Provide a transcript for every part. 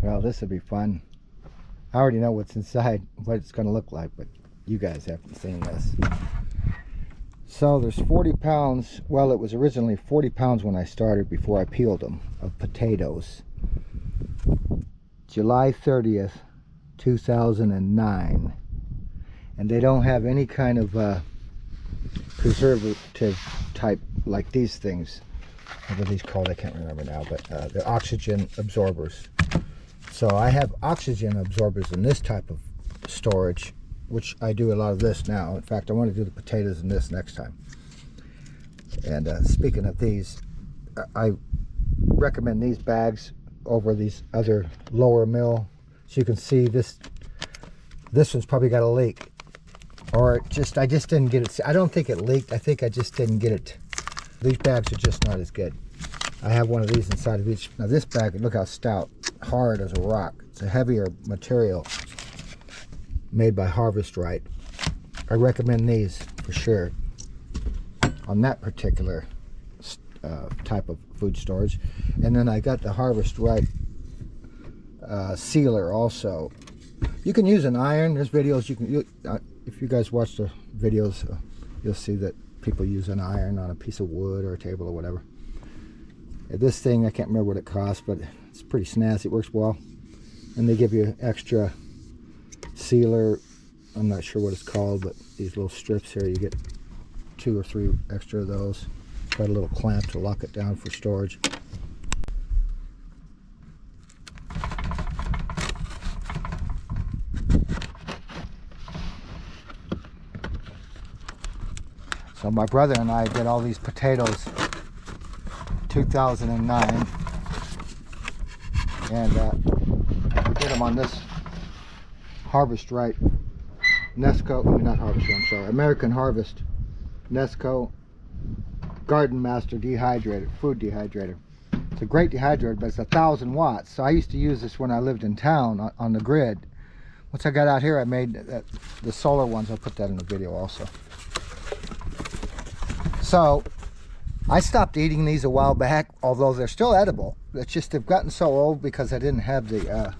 Well, this would be fun. I already know what's inside, what it's going to look like, but you guys haven't seen this. So there's 40 pounds, well, it was originally 40 pounds when I started before I peeled them, of potatoes. July 30th, 2009. And they don't have any kind of preservative type like these things. What are these called? I can't remember now, but they're oxygen absorbers. So I have oxygen absorbers in this type of storage, which I do a lot of this now. In fact, I want to do the potatoes in this next time. And speaking of these, I recommend these bags over these other lower mill. So you can see this one's probably got a leak. Or I just didn't get it. I don't think it leaked. I think I just didn't get it. These bags are just not as good. I have one of these inside of each. Now this bag, look how stout, hard as a rock. It's a heavier material made by Harvest Right. I recommend these for sure on that particular type of food storage. And then I got the Harvest Right sealer also. You can use an iron. There's videos if you guys watch the videos, you'll see that people use an iron on a piece of wood or a table or whatever. This thing, I can't remember what it costs, but it's pretty snazzy. It works well. And they give you extra sealer. I'm not sure what it's called, but these little strips here, you get 2 or 3 extra of those. Got a little clamp to lock it down for storage. So my brother and I did all these potatoes 2009, and we did them on this Harvest Right Nesco, not Harvest Right, I'm sorry, American Harvest Nesco Garden Master Dehydrated, food dehydrator. It's a great dehydrator, but it's 1,000 watts. So I used to use this when I lived in town on the grid. Once I got out here, I made the solar ones. I'll put that in the video also. So I stopped eating these a while back, although they're still edible. It's just they've gotten so old because I didn't have them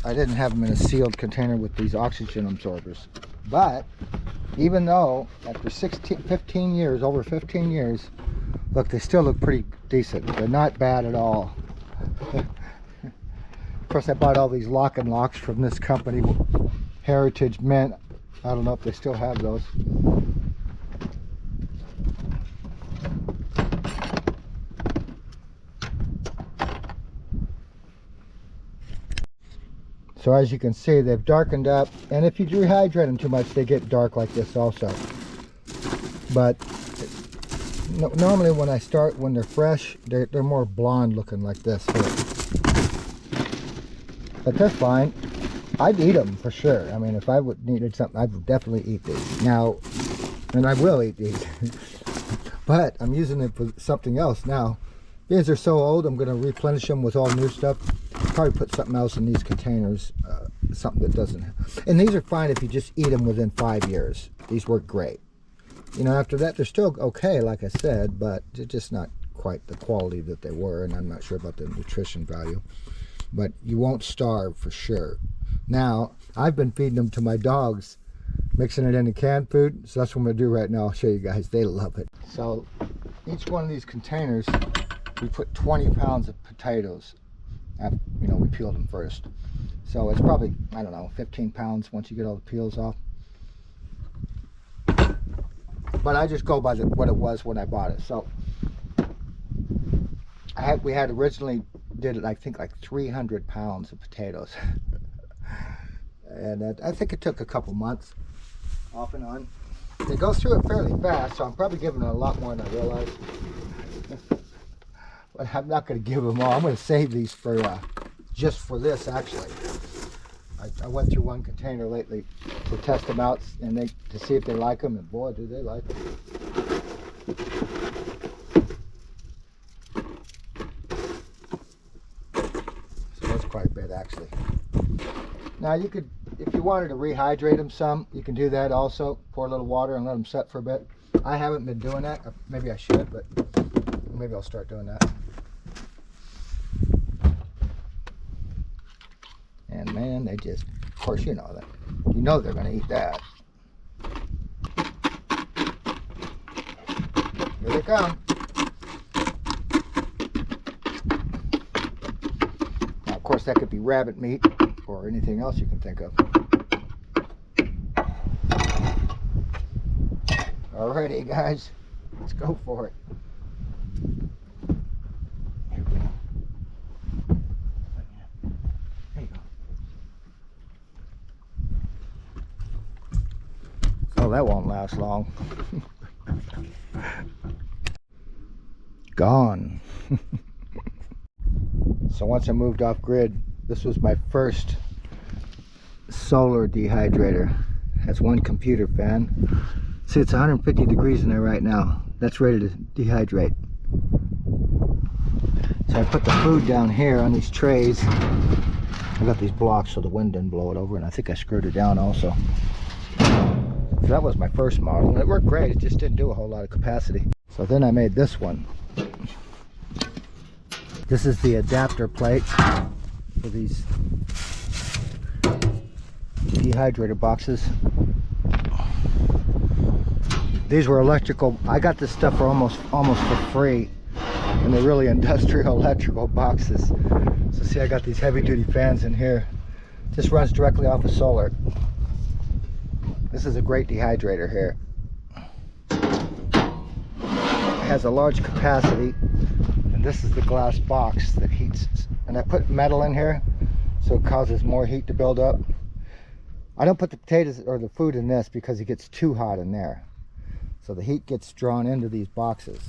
in a sealed container with these oxygen absorbers. But even though after 15 years, over 15 years, look, they still look pretty decent. They're not bad at all. Of course, I bought all these lock and locks from this company, Heritage Mint. I don't know if they still have those. So as you can see, they've darkened up, and if you dehydrate them too much, they get dark like this also. But normally when they're fresh, they're more blonde looking like this here. But they're fine. I'd eat them for sure. I mean, if I needed something, I would definitely eat these. Now, and I will eat these. But I'm using them for something else now. These are so old, I'm going to replenish them with all new stuff. Probably put something else in these containers, something that doesn't. And these are fine if you just eat them within 5 years. These work great. You know, after that, they're still okay, like I said, but they're just not quite the quality that they were, and I'm not sure about the nutrition value. But you won't starve for sure. Now, I've been feeding them to my dogs, mixing it into canned food, so that's what I'm going to do right now. I'll show you guys. They love it. So, each one of these containers, we put 20 pounds of potatoes. You know, we peeled them first. So it's probably, I don't know, 15 pounds once you get all the peels off. But I just go by what it was when I bought it. So we had originally did it, I think, like 300 pounds of potatoes. And I think it took a couple months off and on. They go through it fairly fast, so I'm probably giving it a lot more than I realized. But I'm not going to give them all. I'm going to save these for just for this, actually. I went through one container lately to test them out and to see if they like them, and boy, do they like them. So that's quite a bit, actually. Now you could, if you wanted to rehydrate them some, you can do that also. Pour a little water and let them set for a bit. I haven't been doing that. Maybe I should, but maybe I'll start doing that. man, they just, of course, you know that. You know they're going to eat that. Here they come. Now, of course, that could be rabbit meat or anything else you can think of. Alrighty, guys, let's go for it. Here we go. There you go. Oh, that won't last long. Gone. So once I moved off grid, this was my first solar dehydrator. Has one computer fan. See, it's 150 degrees in there right now. That's ready to dehydrate. So I put the food down here on these trays. I got these blocks so the wind didn't blow it over, and I think I screwed it down also. So that was my first model, and it worked great. It just didn't do a whole lot of capacity. So then I made this one. This is the adapter plate for these dehydrator boxes. These were electrical. I got this stuff for almost for free, and they're really industrial electrical boxes. So see, I got these heavy-duty fans in here. This runs directly off of solar. This is a great dehydrator here. It has a large capacity, and this is the glass box that heats. And I put metal in here, so it causes more heat to build up. I don't put the potatoes or the food in this because it gets too hot in there. So the heat gets drawn into these boxes.